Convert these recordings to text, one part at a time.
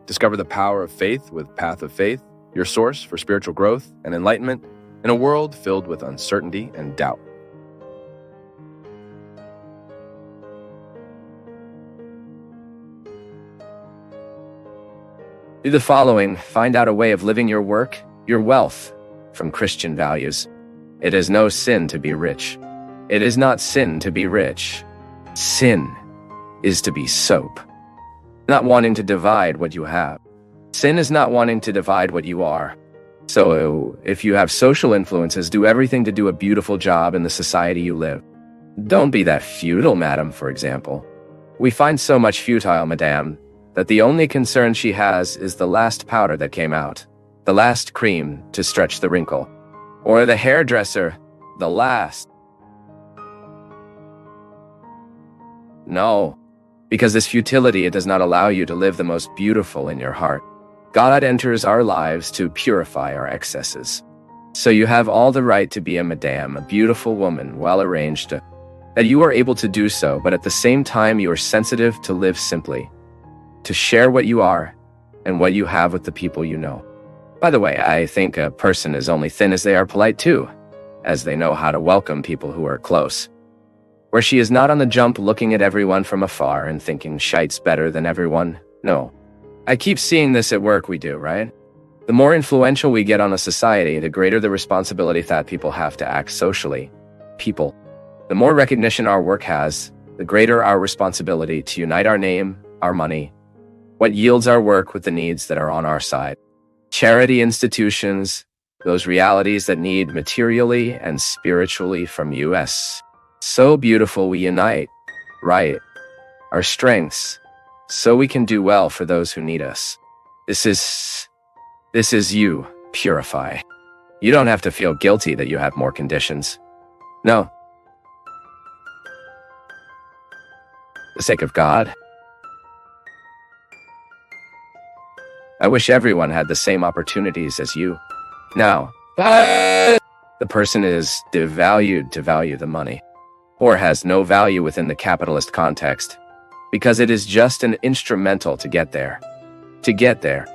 Discover the power of faith with Path of Faith, your source for spiritual growth and enlightenment in a world filled with uncertainty and doubt. Do the following. Find out a way of living your work, your wealth, from Christian values. It is no sin to be rich. It is not sin to be rich. Sin is to be soap. Not wanting to divide what you have. Sin is not wanting to divide what you are. So, if you have social influences, do everything to do a beautiful job in the society you live. Don't be that futile, madam, for example. We find so much futile, madame, that the only concern she has is the last powder that came out, the last cream to stretch the wrinkle, or the hairdresser, the last. No, because this futility, it does not allow you to live the most beautiful in your heart. God enters our lives to purify our excesses. So you have all the right to be a madame, a beautiful woman, well-arranged, that you are able to do so, but at the same time you are sensitive to live simply, to share what you are and what you have with the people you know. By the way, I think a person is only thin as they are polite too, as they know how to welcome people who are close. Where she is not on the jump looking at everyone from afar and thinking shite's better than everyone. No. I keep seeing this at work we do, right? The more influential we get on a society, the greater the responsibility that people have to act socially. People. The more recognition our work has, the greater our responsibility to unite our name, our money, what yields our work with the needs that are on our side. Charity institutions, those realities that need materially and spiritually from us. So beautiful we unite, right, our strengths, so we can do well for those who need us. This is you, purify. You don't have to feel guilty that you have more conditions. No. For the sake of God. I wish everyone had the same opportunities as you. Now, the person is devalued to value the money, or has no value within the capitalist context, because it is just an instrumental to get there. To get there.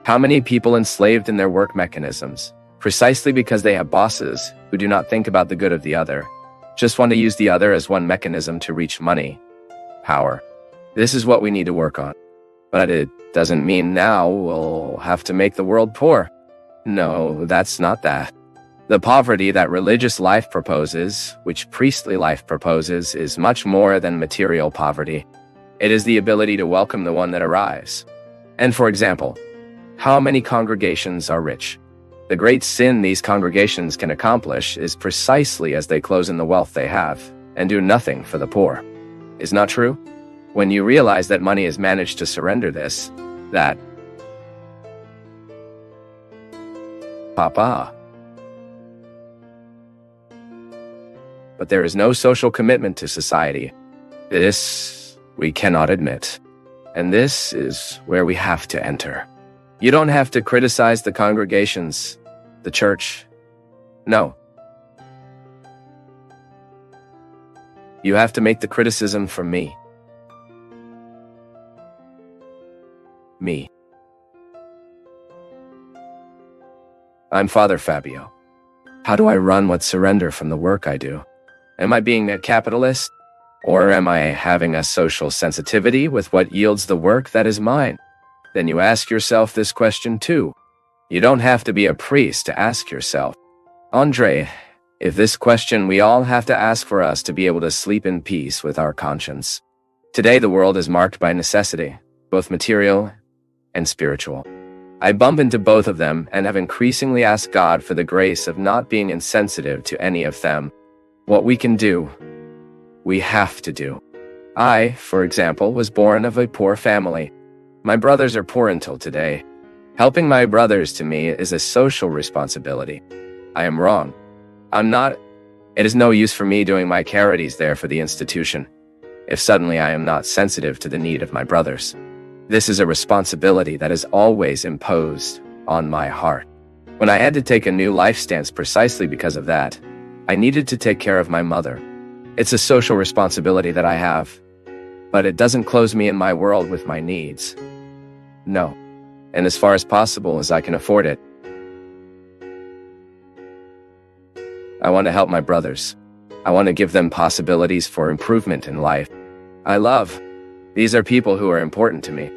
How many people enslaved in their work mechanisms, precisely because they have bosses who do not think about the good of the other, just want to use the other as one mechanism to reach money, power. This is what we need to work on. But it doesn't mean now we'll have to make the world poor. No, that's not that. The poverty that religious life proposes, which priestly life proposes, is much more than material poverty. It is the ability to welcome the one that arrives. And for example, how many congregations are rich? The great sin these congregations can accomplish is precisely as they close in the wealth they have and do nothing for the poor. Is not true? When you realize that money has managed to surrender this, that Papa. But there is no social commitment to society. This we cannot admit. And this is where we have to enter. You don't have to criticize the congregations, the church. No. You have to make the criticism from me. Me. I'm Father Fábio. How do I run what surrender from the work I do? Am I being a capitalist? Or am I having a social sensitivity with what yields the work that is mine? Then you ask yourself this question too. You don't have to be a priest to ask yourself. Andre, if this question we all have to ask for us to be able to sleep in peace with our conscience. Today the world is marked by necessity, both material and spiritual. I bump into both of them and have increasingly asked God for the grace of not being insensitive to any of them. What we can do, we have to do. I, for example, was born of a poor family. My brothers are poor until today. Helping my brothers to me is a social responsibility. I am wrong. I'm not. It is no use for me doing my charities there for the institution, if suddenly I am not sensitive to the need of my brothers. This is a responsibility that is always imposed on my heart. When I had to take a new life stance precisely because of that, I needed to take care of my mother. It's a social responsibility that I have, but it doesn't close me in my world with my needs. No. and as far as possible as I can afford it. I want to help my brothers. I want to give them possibilities for improvement in life. These are people who are important to me.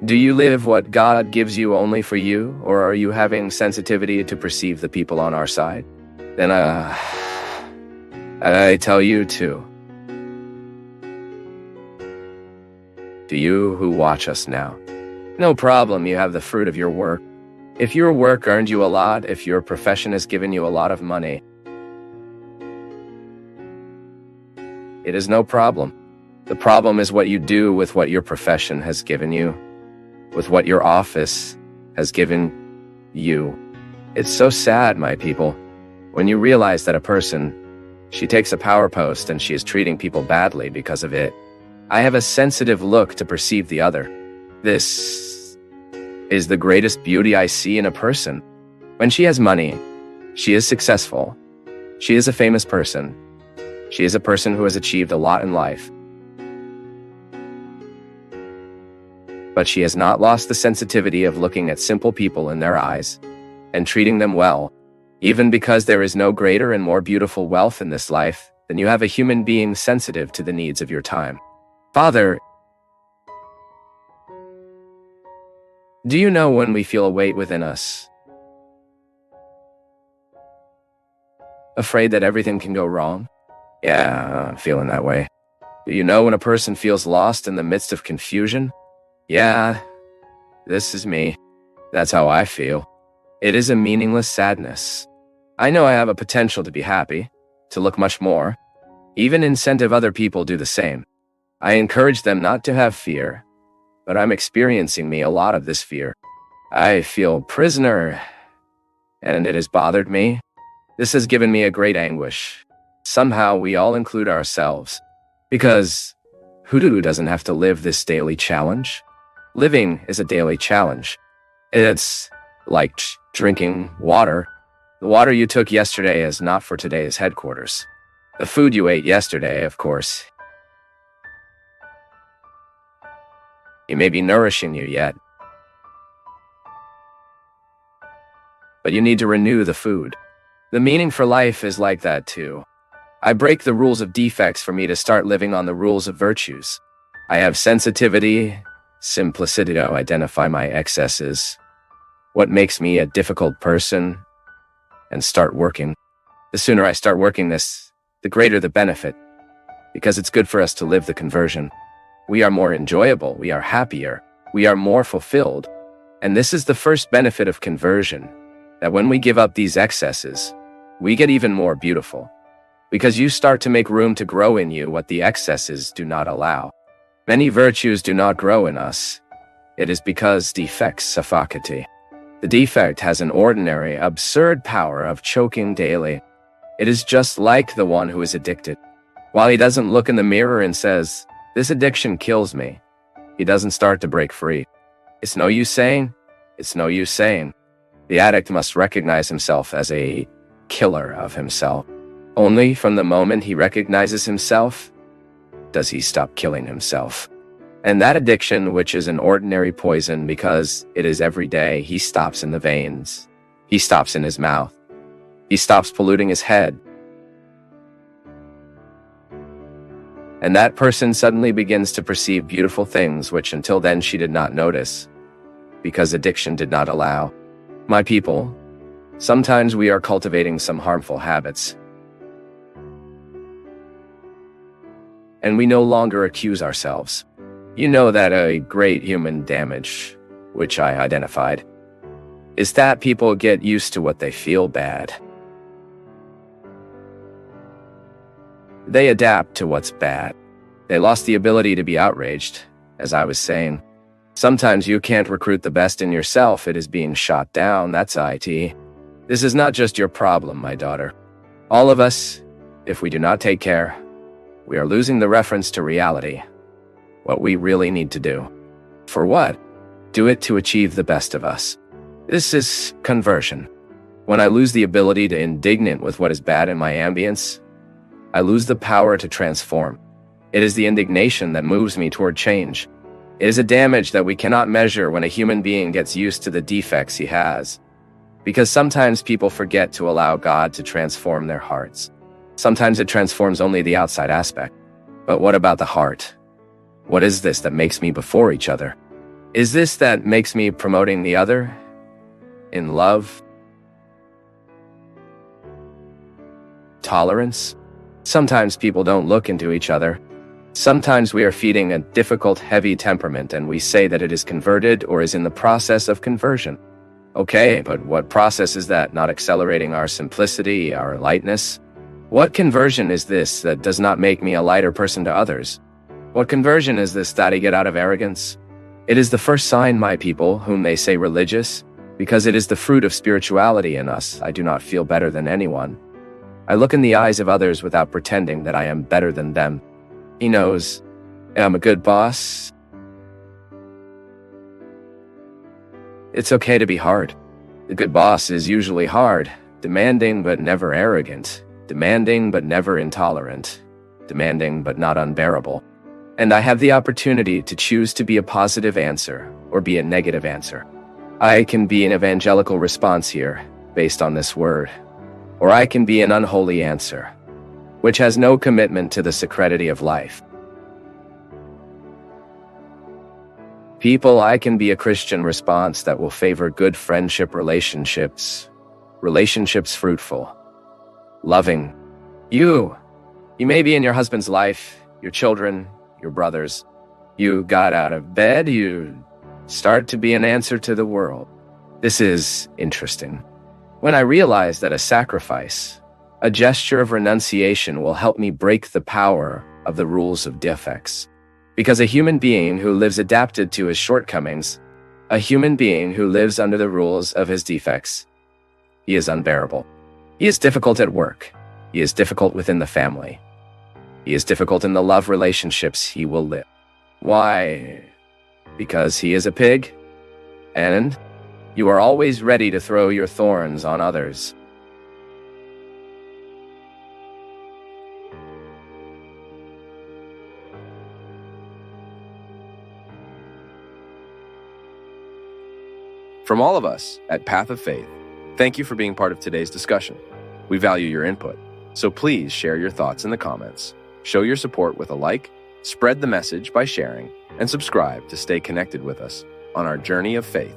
Do you live what God gives you only for you, or are you having sensitivity to perceive the people on our side? Then I tell you too. To you who watch us now, no problem, you have the fruit of your work. If your work earned you a lot, if your profession has given you a lot of money, it is no problem. The problem is what you do with what your profession has given you, with what your office has given you. It's so sad, my people, when you realize that a person, she takes a power post and she is treating people badly because of it. I have a sensitive look to perceive the other. This is the greatest beauty I see in a person. When she has money, she is successful. She is a famous person. She is a person who has achieved a lot in life. But she has not lost the sensitivity of looking at simple people in their eyes and treating them well, even because there is no greater and more beautiful wealth in this life than you have a human being sensitive to the needs of your time. Father, do you know when we feel a weight within us? Afraid that everything can go wrong? Yeah, I'm feeling that way. Do you know when a person feels lost in the midst of confusion? Yeah, this is me. That's how I feel. It is a meaningless sadness. I know I have a potential to be happy, to look much more, even incentive other people do the same. I encourage them not to have fear, but I'm experiencing a lot of this fear. I feel prisoner, and it has bothered me. This has given me a great anguish. Somehow we all include ourselves, because who doesn't have to live this daily challenge? Living is a daily challenge. It's like drinking water. The water you took yesterday is not for today's headquarters. The food you ate yesterday, of course, it may be nourishing you yet, but you need to renew the food. The meaning for life is like that too. I break the rules of defects for me to start living on the rules of virtues. I have sensitivity, simplicity to identify my excesses, what makes me a difficult person, and start working. The sooner I start working this, the greater the benefit, because it's good for us to live the conversion. We are more enjoyable, we are happier, we are more fulfilled. And this is the first benefit of conversion, that when we give up these excesses, we get even more beautiful. Because you start to make room to grow in you what the excesses do not allow. Many virtues do not grow in us. It is because defects suffocate. The defect has an ordinary, absurd power of choking daily. It is just like the one who is addicted. While he doesn't look in the mirror and says, "This addiction kills me," he doesn't start to break free. It's no use saying. It's no use saying. The addict must recognize himself as a killer of himself. Only from the moment he recognizes himself does he stop killing himself. And that addiction, which is an ordinary poison because it is every day, he stops in the veins. He stops in his mouth. He stops polluting his head. And that person suddenly begins to perceive beautiful things which until then she did not notice, because addiction did not allow. My people, sometimes we are cultivating some harmful habits, and we no longer accuse ourselves. You know that a great human damage, which I identified, is that people get used to what they feel bad. They adapt to what's bad. They lost the ability to be outraged, as I was saying. Sometimes you can't recruit the best in yourself. It is being shot down. That's it. This is not just your problem, my daughter. All of us, if we do not take care, we are losing the reference to reality. What we really need to do. For what? Do it to achieve the best of us. This is conversion. When I lose the ability to indignate with what is bad in my ambience, I lose the power to transform. It is the indignation that moves me toward change. It is a damage that we cannot measure when a human being gets used to the defects he has. Because sometimes people forget to allow God to transform their hearts. Sometimes it transforms only the outside aspect. But what about the heart? What is this that makes me before each other? Is this that makes me promoting the other in love? Tolerance? Sometimes people don't look into each other. Sometimes we are feeding a difficult, heavy temperament and we say that it is converted or is in the process of conversion. Okay, but what process is that? Not accelerating our simplicity, our lightness? What conversion is this that does not make me a lighter person to others? What conversion is this that I get out of arrogance? It is the first sign, my people, whom they say religious, because it is the fruit of spirituality in us. I do not feel better than anyone. I look in the eyes of others without pretending that I am better than them. He knows I'm a good boss. It's okay to be hard. The good boss is usually hard, demanding but never arrogant, demanding but never intolerant, demanding but not unbearable. And I have the opportunity to choose to be a positive answer or be a negative answer. I can be an evangelical response here, based on this word, or I can be an unholy answer, which has no commitment to the sacredity of life. People, I can be a Christian response that will favor good friendship relationships fruitful, loving. You may be in your husband's life, your children, your brothers. You got out of bed, you start to be an answer to the world. This is interesting. When I realize that a sacrifice, a gesture of renunciation will help me break the power of the rules of defects. Because a human being who lives adapted to his shortcomings, a human being who lives under the rules of his defects, he is unbearable. He is difficult at work. He is difficult within the family. He is difficult in the love relationships he will live. Why? Because he is a pig? And you are always ready to throw your thorns on others. From all of us at Path of Faith, thank you for being part of today's discussion. We value your input, so please share your thoughts in the comments. Show your support with a like, spread the message by sharing, and subscribe to stay connected with us on our journey of faith.